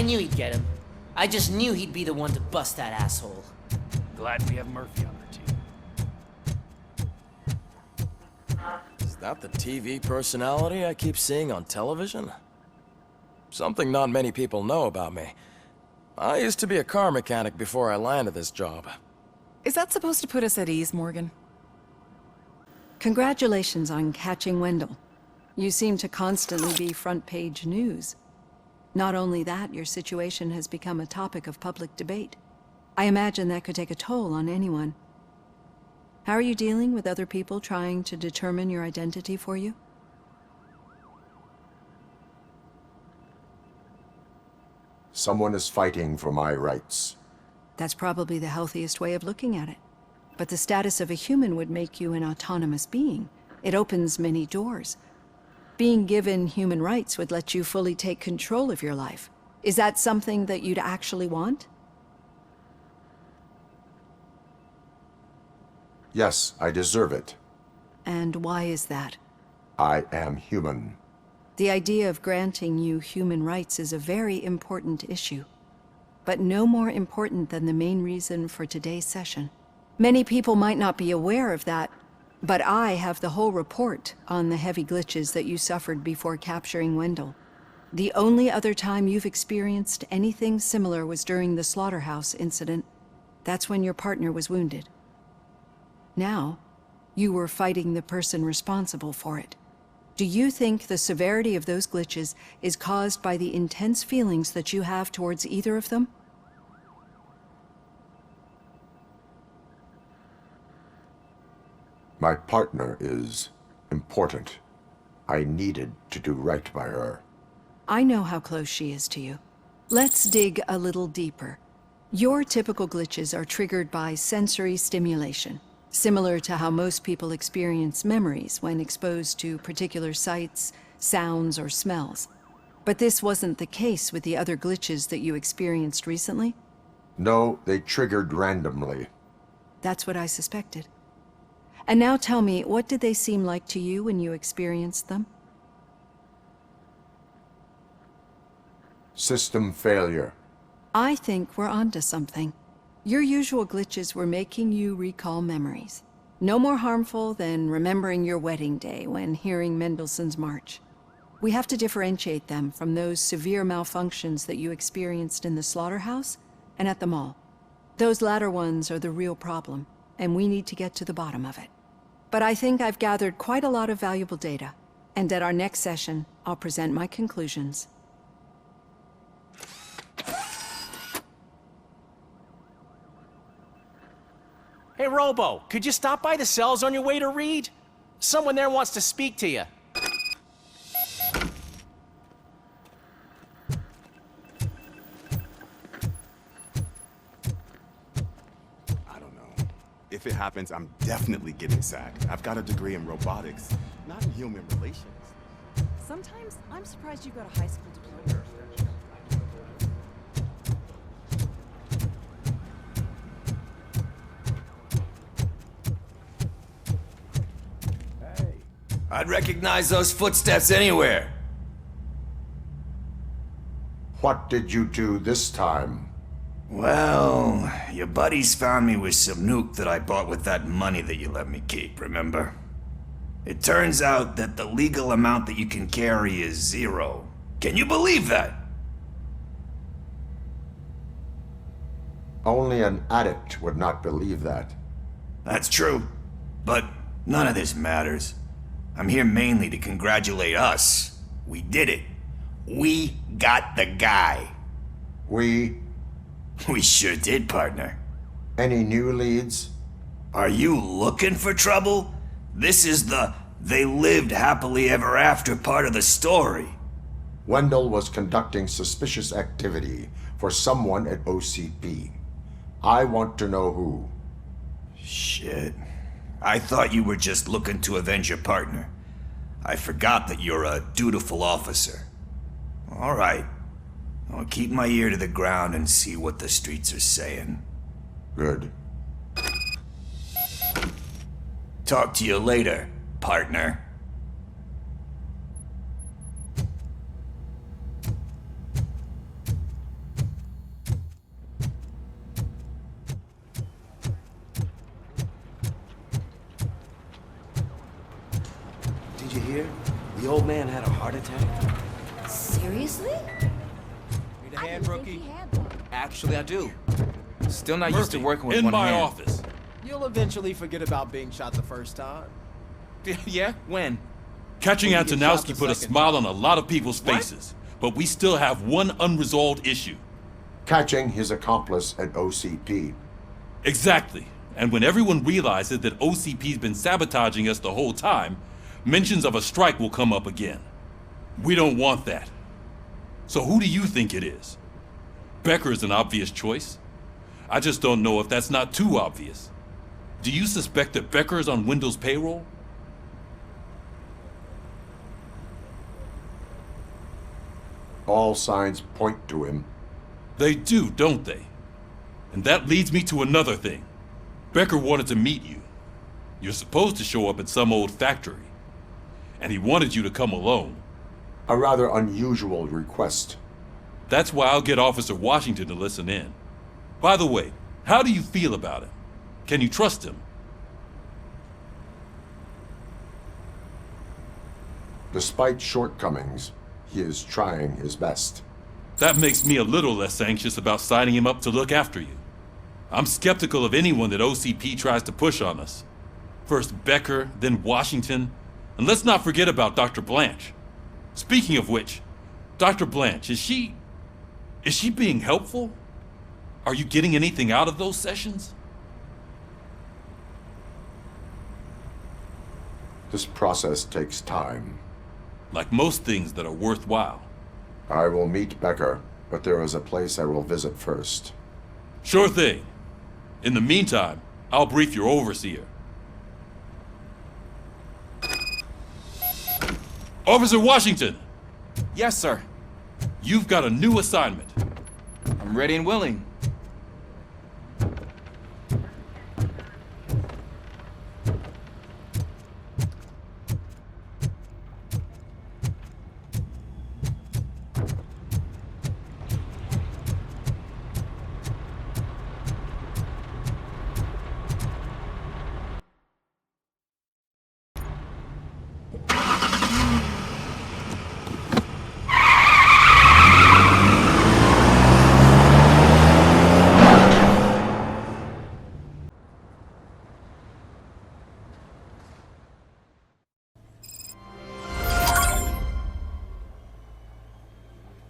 I knew he'd get him. I just knew he'd be the one to bust that asshole. Glad we have Murphy on the team. Is that the TV personality I keep seeing on television? Something not many people know about me. I used to be a car mechanic before I landed this job. Is that supposed to put us at ease, Morgan? Congratulations on catching Wendell. You seem to constantly be front-page news. Not only that, your situation has become a topic of public debate. I imagine that could take a toll on anyone. How are you dealing with other people trying to determine your identity for you? Someone is fighting for my rights. That's probably the healthiest way of looking at it. But the status of a human would make you an autonomous being. It opens many doors. Being given human rights would let you fully take control of your life. Is that something that you'd actually want? Yes, I deserve it. And why is that? I am human. The idea of granting you human rights is a very important issue, but no more important than the main reason for today's session. Many people might not be aware of that, but I have the whole report on the heavy glitches that you suffered before capturing Wendell. The only other time you've experienced anything similar was during the slaughterhouse incident. That's when your partner was wounded. Now, you were fighting the person responsible for it. Do you think the severity of those glitches is caused by the intense feelings that you have towards either of them? My partner is important. I needed to do right by her. I know how close she is to you. Let's dig a little deeper. Your typical glitches are triggered by sensory stimulation, similar to how most people experience memories when exposed to particular sights, sounds, or smells. But this wasn't the case with the other glitches that you experienced recently? No, they triggered randomly. That's what I suspected. And now tell me, what did they seem like to you when you experienced them? System failure. I think we're onto something. Your usual glitches were making you recall memories. No more harmful than remembering your wedding day when hearing Mendelssohn's March. We have to differentiate them from those severe malfunctions that you experienced in the slaughterhouse and at the mall. Those latter ones are the real problem, and we need to get to the bottom of it. But I think I've gathered quite a lot of valuable data, and at our next session, I'll present my conclusions. Hey, Robo, could you stop by the cells on your way to Reed? Someone there wants to speak to you. I don't know. If it happens, I'm definitely getting sacked. I've got a degree in robotics, not in human relations. Sometimes I'm surprised you go to high school to play. I'd recognize those footsteps anywhere. What did you do this time? Well, your buddies found me with some nuke that I bought with that money that you let me keep, remember? It turns out that the legal amount that you can carry is 0. Can you believe that? Only an addict would not believe that. That's true, but none of this matters. I'm here mainly to congratulate us. We did it. We got the guy. We? We sure did, partner. Any new leads? Are you looking for trouble? This is the "they lived happily ever after" part of the story. Wendell was conducting suspicious activity for someone at OCP. I want to know who. Shit. I thought you were just looking to avenge your partner. I forgot that you're a dutiful officer. All right. I'll keep my ear to the ground and see what the streets are saying. Good. Talk to you later, partner. hear? The old man had a heart attack. Seriously? Need a hand, rookie? Actually, I do. Still not used to working with in one my hand. office. You'll eventually forget about being shot the first time. Yeah? When? Catching When you get shot Antonowski the put a second smile time. on a lot of people's faces, but we still have one unresolved issue. Catching his accomplice at OCP. Exactly. And when everyone realizes that OCP's been sabotaging us the whole time, mentions of a strike will come up again. We don't want that. So who do you think it is? Becker is an obvious choice. I just don't know if that's not too obvious. Do you suspect that Becker is on Windows payroll? All signs point to him. They do, don't they? And that leads me to another thing. Becker wanted to meet you. You're supposed to show up at some old factory. And he wanted you to come alone. A rather unusual request. That's why I'll get Officer Washington to listen in. By the way, how do you feel about him? Can you trust him? Despite shortcomings, he is trying his best. That makes me a little less anxious about signing him up to look after you. I'm skeptical of anyone that OCP tries to push on us. First Becker, then Washington, and let's not forget about Dr. Blanche. Speaking of which, Dr. Blanche, is she being helpful? Are you getting anything out of those sessions? This process takes time. Like most things that are worthwhile. I will meet Becker, but there is a place I will visit first. Sure thing. In the meantime, I'll brief your overseer. Officer Washington! Yes, sir. You've got a new assignment. I'm ready and willing.